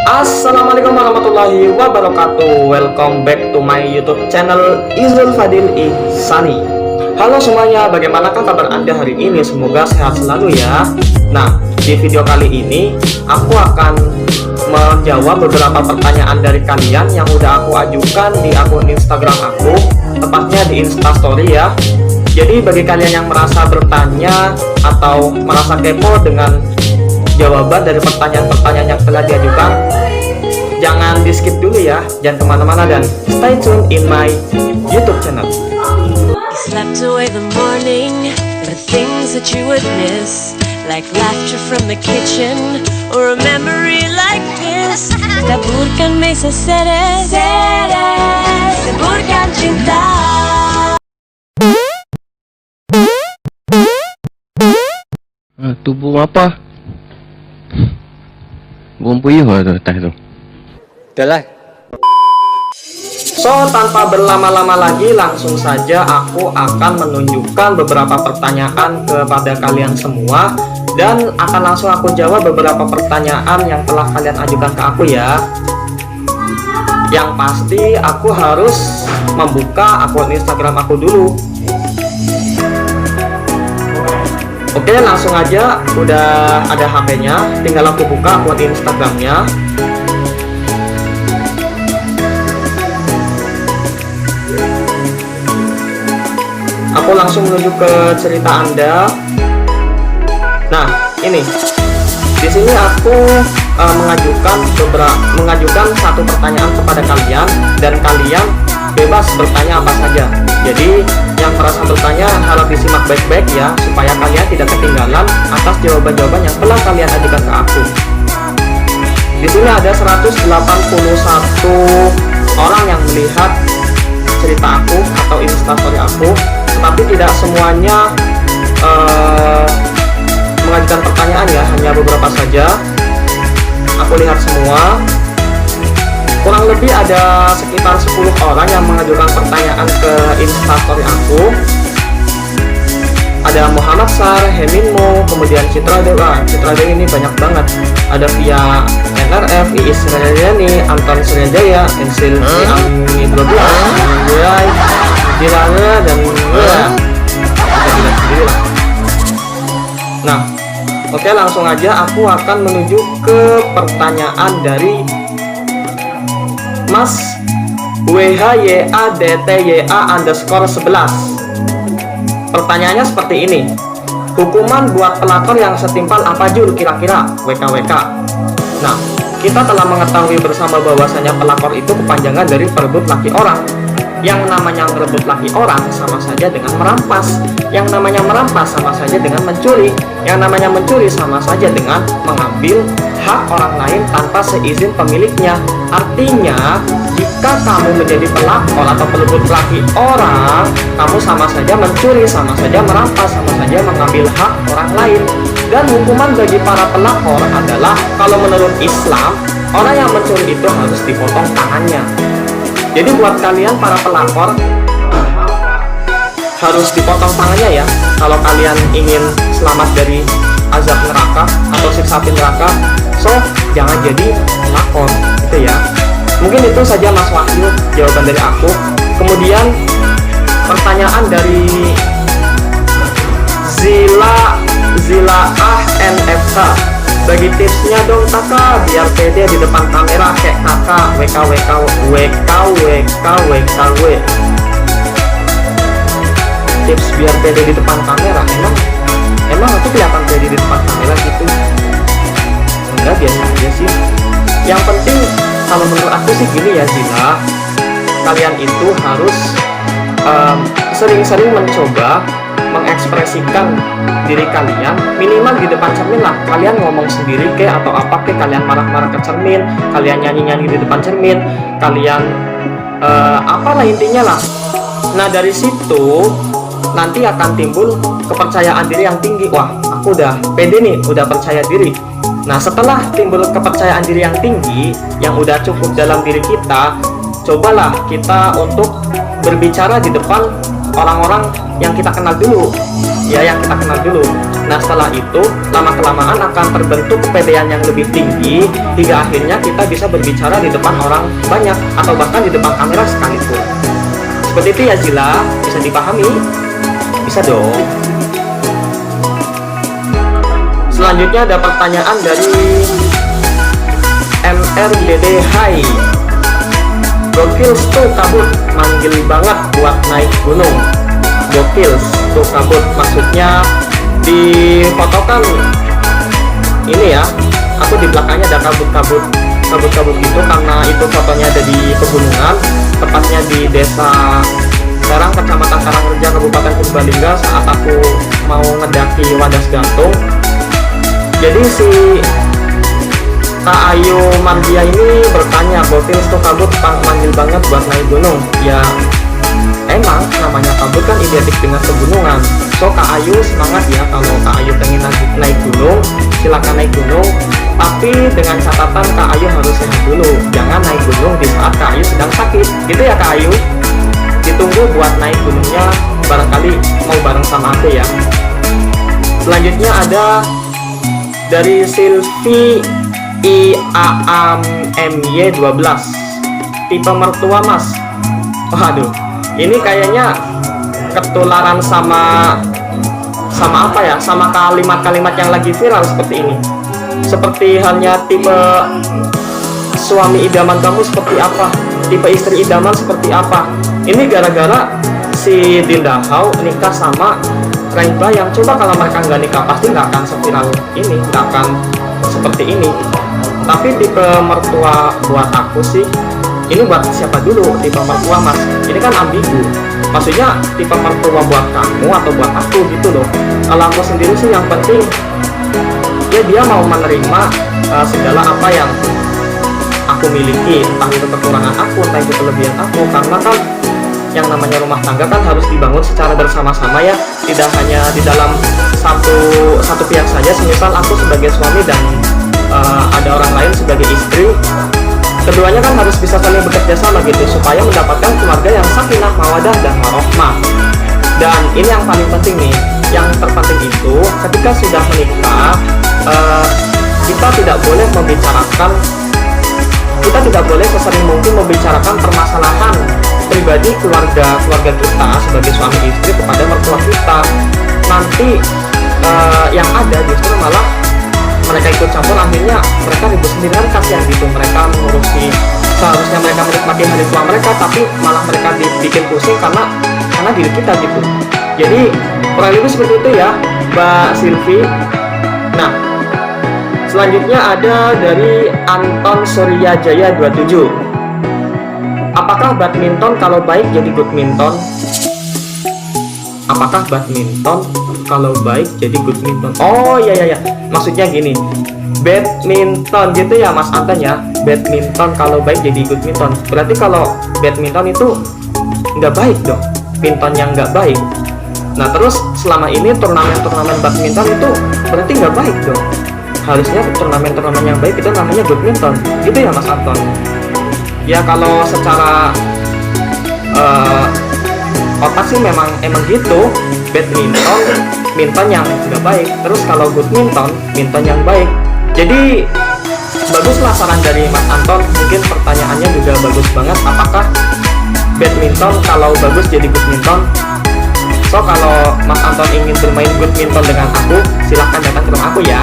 Assalamualaikum warahmatullahi wabarakatuh. Welcome back to my YouTube channel Izul Fadil Ihsani. Halo semuanya, bagaimanakah kabar Anda hari ini? Semoga sehat selalu ya. Nah, di video kali ini aku akan menjawab beberapa pertanyaan dari kalian yang udah aku ajukan di akun Instagram aku, tepatnya di Instastory ya. Jadi bagi kalian yang merasa bertanya atau merasa kepo dengan jawaban dari pertanyaan-pertanyaan yang telah diajukan, jangan di skip dulu ya, jangan kemana-mana dan stay tune in my YouTube channel. You slept away the morning, the things that you would miss, like laughter from the kitchen or a memory like this. Taburkan mesa seres, taburkan cinta. Tubuh apa? Buang puyuh tu atas tu. Dah lah. So, tanpa berlama-lama lagi, langsung saja aku akan menunjukkan beberapa pertanyaan kepada kalian semua, dan akan langsung aku jawab beberapa pertanyaan yang telah kalian ajukan ke aku ya. Yang pasti aku harus membuka akun Instagram aku dulu. Oke, langsung aja, udah ada HP-nya, tinggal aku buka akun Instagramnya. Aku langsung menuju ke cerita Anda. Nah, ini di sini aku mengajukan satu pertanyaan kepada kalian, dan kalian bebas bertanya apa saja. Jadi yang merasa bertanya harap disimak baik-baik ya, supaya kalian tidak ketinggalan atas jawaban-jawaban yang telah kalian ajukan ke aku. Di sini ada 181 orang yang melihat cerita aku atau instastory aku, tetapi tidak semuanya mengajukan pertanyaan ya, hanya beberapa saja. Aku lihat semua, kurang lebih ada sekitar 10 orang yang mengajukan pertanyaan ke instastory aku. Ada Muhammad Sar, Heminmo, kemudian Citra Dewa. Citra Dewa ini banyak banget. Ada via NRF, Iis Sriajani, Anton Sriajaya, Ensil Ami 12, Jai, Jirana, dan Nah, oke, langsung aja aku akan menuju ke pertanyaan dari Mas WHYADTYA_11. Pertanyaannya seperti ini. Hukuman buat pelakor yang setimpal apa Jul kira-kira? WKWK. Nah, kita telah mengetahui bersama bahwasanya pelakor itu kepanjangan dari perebut laki orang. Yang namanya merebut laki orang sama saja dengan merampas. Yang namanya merampas sama saja dengan mencuri. Yang namanya mencuri sama saja dengan mengambil hak orang lain tanpa seizin pemiliknya. Artinya, jika kamu menjadi pelakor atau perebut laki orang, kamu sama saja mencuri, sama saja merampas, sama saja mengambil hak orang lain. Dan hukuman bagi para pelakor adalah, kalau menurut Islam, orang yang mencuri itu harus dipotong tangannya. Jadi buat kalian para pelakor, harus dipotong tangannya ya, kalau kalian ingin selamat dari azab neraka atau siksa api neraka. So, jangan jadi pelakor gitu ya. Mungkin itu saja Mas Wahyu jawaban dari aku. Kemudian pertanyaan dari Zila NFK. Bagi tipsnya dong kakak, biar pede di depan kamera kayak kakak. WKWKWKWKW. Tips biar pede di depan kamera, emang aku kelihatan pede di depan kamera gitu? Enggak, biasa aja sih. Yang penting kalau menurut aku sih gini ya Zila, kalian itu harus sering-sering mencoba mengekspresikan diri kalian, minimal di depan cermin lah. Kalian ngomong sendiri atau apa kalian marah-marah ke cermin, kalian nyanyi-nyanyi di depan cermin, kalian apalah intinya lah. Nah, dari situ nanti akan timbul kepercayaan diri yang tinggi. Wah, aku udah pede nih, udah percaya diri. Nah, setelah timbul kepercayaan diri yang tinggi, yang udah cukup dalam diri kita, cobalah kita untuk berbicara di depan orang-orang yang kita kenal dulu. ya yang kita kenal dulu. Nah setelah itu lama-kelamaan akan terbentuk kepedean yang lebih tinggi hingga akhirnya kita bisa berbicara di depan orang banyak atau bahkan di depan kamera sekalipun. Seperti itu ya Zila, bisa dipahami? Bisa dong. Selanjutnya ada pertanyaan dari MRDD. Hai, gokil tuh kabut, manggil banget buat naik gunung. Gokil tuh kabut, maksudnya difotokan ini ya, aku di belakangnya ada kabut itu karena itu fotonya ada di pegunungan, tepatnya di desa Serang, kecamatan Karangreja, Kabupaten Purbalingga, saat aku mau ngedaki Wadas Gantung. Jadi si Kak Ayu Mardia ini bertanya, gokil tuh kabut manggil banget buat naik gunung. Ya emang namanya kabut kan identik dengan pegunungan. So Kak Ayu semangat ya, kalau Kak Ayu pengen naik gunung, silakan naik gunung. Tapi dengan catatan Kak Ayu harus sehat dulu. Jangan naik gunung di saat Kak Ayu sedang sakit. Gitu ya Kak Ayu. Ditunggu buat naik gunungnya, barangkali mau bareng sama aku ya. Selanjutnya ada dari Silvi IAAMY12. Tipe mertua mas. Waduh, ini kayaknya ketularan sama apa ya, sama kalimat-kalimat yang lagi viral seperti ini. Seperti halnya tipe suami idaman kamu seperti apa, tipe istri idaman seperti apa. Ini gara-gara si Dinda Hau nikah sama Raiba yang coba kalau mereka nggak nikah pasti nggak akan seviral ini, nggak akan seperti ini. Tapi tipe mertua buat aku sih, ini buat siapa dulu tipe mertua mas? Ini kan ambigu. Maksudnya tipe mertua buat kamu atau buat aku gitu loh. Kalau aku sendiri sih yang penting ya dia mau menerima segala apa yang aku miliki, entah itu kekurangan aku, entah itu kelebihan aku. Karena kan yang namanya rumah tangga kan harus dibangun secara bersama-sama ya, tidak hanya di dalam satu pihak saja. Semisal aku sebagai suami dan ada orang lain sebagai istri, keduanya kan harus bisa saling bekerja sama gitu supaya mendapatkan keluarga yang sakinah, mawadah, dan warohmah. Dan ini yang paling penting nih, yang terpenting itu ketika sudah menikah, kita tidak boleh sesering mungkin membicarakan permasalahan pribadi keluarga kita sebagai suami istri kepada mertua kita. Nanti yang ada justru malah mereka ikut campur, akhirnya mereka ribut sendiri, kan kasihan gitu. Mereka mengurusi, seharusnya mereka menikmati hari tua mereka, tapi malah mereka dibikin pusing karena diri kita gitu. Jadi kurang lebih seperti itu ya Mbak Silvi. Nah selanjutnya ada dari Anton Suryajaya 27. Apakah badminton kalau baik jadi badminton? Apakah badminton kalau baik jadi badminton? Oh iya, maksudnya gini, badminton gitu ya Mas Anton ya. Badminton kalau baik jadi badminton, berarti kalau badminton itu nggak baik dong, pinton yang nggak baik. Nah terus selama ini turnamen badminton itu berarti nggak baik dong. Harusnya turnamen yang baik itu namanya badminton, gitu ya Mas Anton. Ya kalau secara otak sih emang gitu. Badminton, minton yang nggak baik. Terus kalau badminton, minton yang baik. Jadi baguslah saran dari Mas Anton. Mungkin pertanyaannya juga bagus banget. Apakah badminton kalau bagus jadi badminton? So kalau Mas Anton ingin bermain badminton dengan aku, silahkan datang ke rumah aku ya.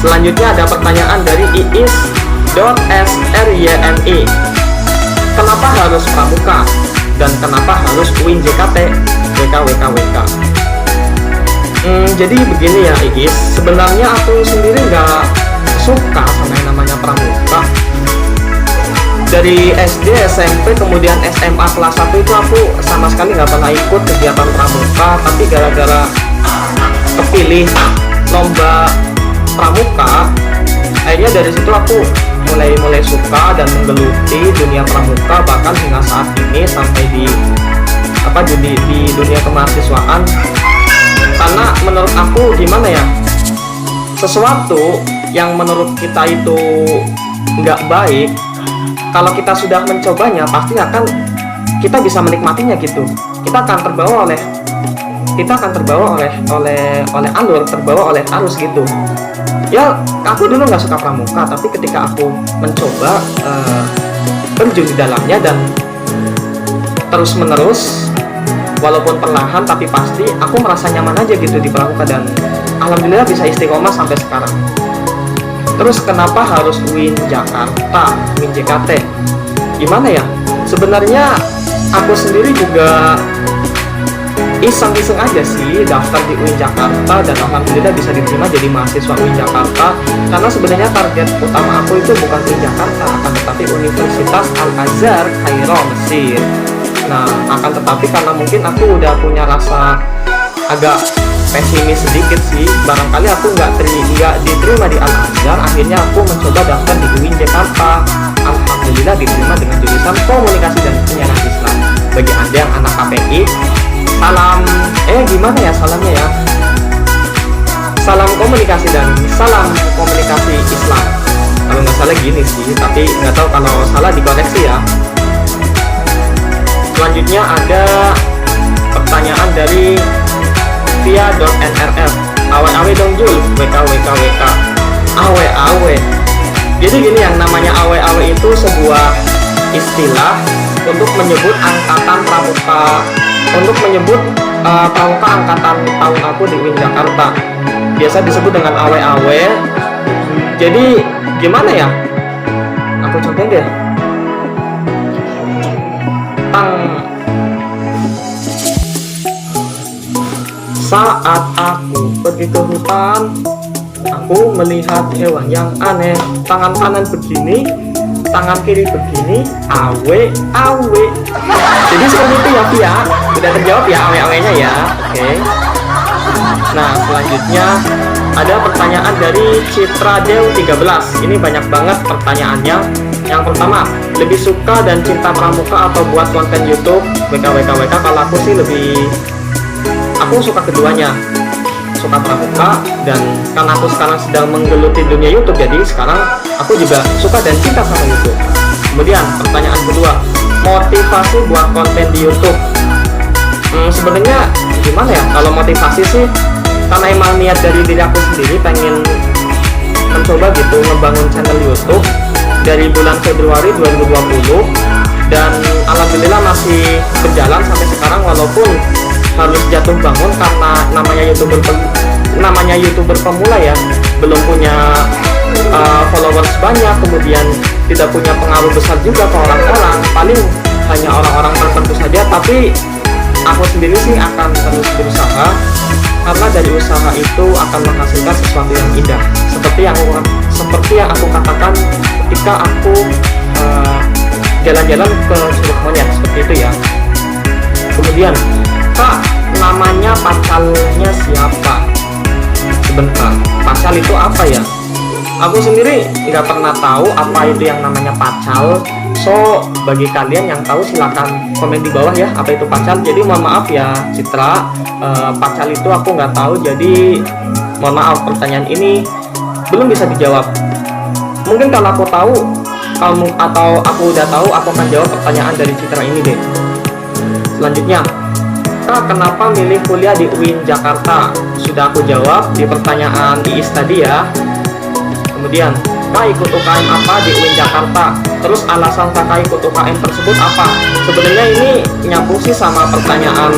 Selanjutnya ada pertanyaan dari Iis.sryni. Kenapa harus pramuka? Dan kenapa harus UIN JKT WK? Jadi begini ya Iis, sebenarnya aku sendiri nggak suka sama yang namanya pramuka. Dari SD, SMP, kemudian SMA kelas 1 itu aku sama sekali nggak pernah ikut kegiatan pramuka. Tapi gara-gara kepilih lomba pramuka, akhirnya dari situ aku mulai suka dan menggeluti dunia pramuka, bahkan hingga saat ini sampai di dunia kemahasiswaan. Karena menurut aku gimana ya, sesuatu yang menurut kita itu nggak baik, kalau kita sudah mencobanya pasti kita bisa menikmatinya gitu. Kita akan terbawa oleh kita akan terbawa oleh alur, terbawa oleh arus gitu. Ya, aku dulu nggak suka pramuka, tapi ketika aku mencoba terjun di dalamnya dan terus menerus, walaupun perlahan tapi pasti, aku merasa nyaman aja gitu di pramuka dan alhamdulillah bisa istiqomah sampai sekarang. Terus kenapa harus UIN Jakarta, UIN JKT? Gimana ya? Sebenarnya aku sendiri juga iseng-iseng aja sih daftar di UIN Jakarta dan alhamdulillah bisa diterima jadi mahasiswa UIN Jakarta, karena sebenarnya target utama aku itu bukan UIN Jakarta, akan tetapi Universitas Al-Azhar Kairo, Mesir. Nah, akan tetapi karena mungkin aku udah punya rasa agak pesimis sedikit sih, barangkali aku nggak diterima di Al-Azhar, akhirnya aku mencoba daftar di UIN Jakarta. Alhamdulillah diterima dengan jurusan Komunikasi dan Penyiaran Islam. Bagi Anda yang anak KPI, salam gimana ya salamnya ya? Salam komunikasi dan salam komunikasi Islam. Kalau nggak salah gini sih, tapi nggak tahu kalau salah dikoreksi ya. Selanjutnya ada pertanyaan dari via.nrf. Awe-awe dong Jul, WK. Awe-awe. Jadi gini, yang namanya awe-awe itu sebuah istilah untuk menyebut angkatan pramuka, untuk menyebut pramuka angkatan tahun aku di UIN Jakarta. Biasa disebut dengan awe-awe. Jadi gimana ya? Aku coba deh. Saat aku pergi ke hutan, aku melihat hewan yang aneh. Tangan kanan begini, tangan kiri begini, awe. Jadi seperti itu ya Via. Udah terjawab ya awe-awenya ya. Oke. Nah, selanjutnya ada pertanyaan dari Citra Dew 13. Ini banyak banget pertanyaannya. Yang pertama, lebih suka dan cinta pramuka atau buat konten YouTube? WK. Kalau aku sih aku suka keduanya, suka pramuka, dan karena aku sekarang sedang menggeluti dunia YouTube, jadi sekarang aku juga suka dan cinta sama YouTube. Kemudian pertanyaan kedua, motivasi buat konten di YouTube. Sebenarnya gimana ya, kalau motivasi sih karena emang niat dari diri aku sendiri pengen mencoba gitu ngebangun channel YouTube dari bulan Februari 2020, dan alhamdulillah masih berjalan sampai sekarang, walaupun harus jatuh bangun karena namanya youtuber pemula ya, belum punya followers banyak, kemudian tidak punya pengaruh besar juga ke orang-orang, paling hanya orang-orang tertentu saja. Tapi aku sendiri sih akan terus berusaha, karena dari usaha itu akan menghasilkan sesuatu yang indah, seperti yang aku katakan ketika aku jalan-jalan ke Curug Monyet, seperti itu ya. Kemudian, Kak, namanya pacalnya siapa? Sebentar, pacal itu apa ya? Aku sendiri nggak pernah tahu apa itu yang namanya pacal. So, bagi kalian yang tahu silakan komen di bawah ya, apa itu pacal. Jadi mohon maaf ya Citra, pacal itu aku nggak tahu, jadi mohon maaf pertanyaan ini belum bisa dijawab. Mungkin kalau aku tahu, atau aku udah tahu, aku akan jawab pertanyaan dari Citra ini deh. Selanjutnya, Kak, kenapa milih kuliah di UIN Jakarta? Sudah aku jawab di pertanyaan IIS tadi ya. Kemudian, Kak ikut UKM apa di UIN Jakarta? Terus alasan Kakak ikut UKM tersebut apa? Sebenarnya ini nyambung sih sama pertanyaan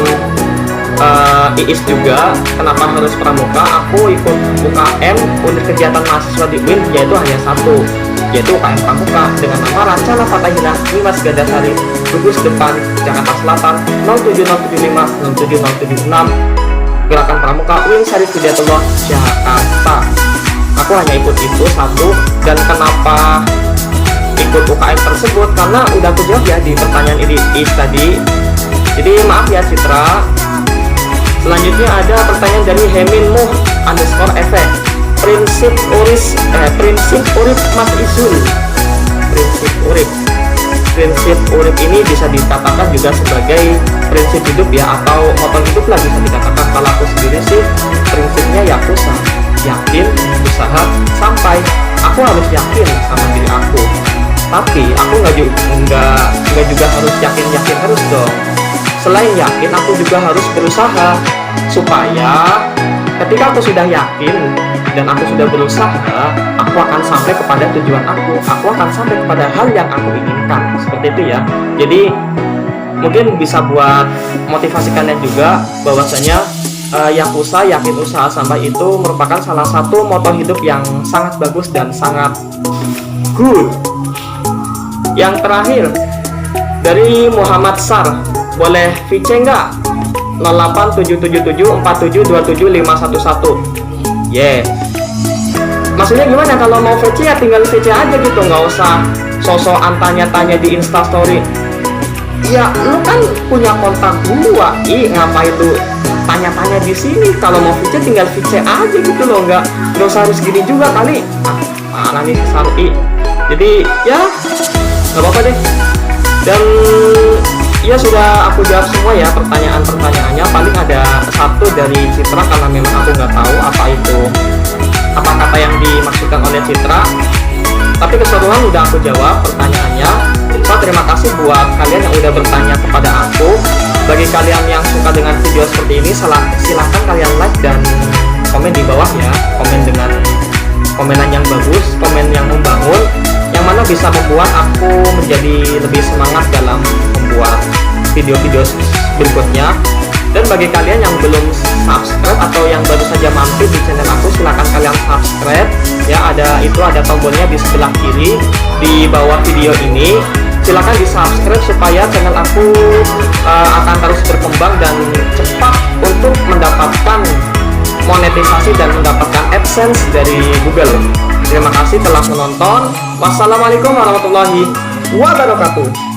IIS juga. Kenapa harus pramuka? Aku ikut UKM, unit kegiatan mahasiswa di UIN, yaitu hanya satu, yaitu UKM Pramuka dengan nama Rancana Fathahillah Nimas Gandasari, Gugus Depan, Jakarta Selatan 07075 07076, Gerakan Pramuka UIN Syarif Hidayatullah Jakarta. Aku hanya ikut itu satu. Dan kenapa ikut UKM tersebut? Karena udah aku jawab ya di pertanyaan IIS tadi. Jadi maaf ya Citra. Selanjutnya ada pertanyaan dari Heminmuh_Efe. Prinsip urip Mas Isul. Prinsip urip ini bisa dikatakan juga sebagai prinsip hidup ya, atau motor hidup lah bisa dikatakan. Kalau aku sendiri sih prinsipnya ya yakin, usaha, sampai. Aku harus yakin sama diri aku, tapi aku nggak juga harus yakin terus dong. Selain yakin, aku juga harus berusaha supaya ketika aku sudah yakin dan aku sudah berusaha, aku akan sampai kepada tujuan aku akan sampai kepada hal yang aku inginkan, seperti itu ya. Jadi mungkin bisa buat motivasi kalian juga bahwasanya Yakuza yakin usaha sampai itu merupakan salah satu moto hidup yang sangat bagus dan sangat good. Yang terakhir dari Muhammad Sar, boleh VC nggak? 0877747275111. Yeah. Maksudnya gimana? Kalau mau VC ya tinggal VC aja gitu, nggak usah sosokan tanya-tanya di Instastory. Ya lu kan punya kontak gua, ngapain lu tanya-tanya di sini? Kalau mau VC tinggal VC aja gitu loh, nggak usah harus gini juga kali. Mana nih Sarui. Jadi ya nggak apa-apa deh. Dan ya sudah aku jawab semua ya pertanyaan-pertanyaannya. Paling ada satu dari Citra karena memang aku nggak tahu apa kata yang dimaksudkan oleh Citra. Tapi keseluruhan udah aku jawab pertanyaannya. So, terima kasih buat kalian yang udah bertanya kepada aku. Bagi kalian yang suka dengan video seperti ini, silahkan kalian like dan komen di bawah ya. Komen dengan komenan yang bagus, komen yang membangun, yang mana bisa membuat aku menjadi lebih semangat dalam membuat video-video berikutnya. Dan bagi kalian yang belum subscribe atau yang baru saja mampir di channel aku, silahkan kalian subscribe ya. Ada tombolnya di sebelah kiri di bawah video ini. Silahkan di subscribe supaya channel aku akan terus berkembang dan cepat untuk mendapatkan monetisasi dan mendapatkan AdSense dari Google. Terima kasih telah menonton. Wassalamualaikum warahmatullahi wabarakatuh.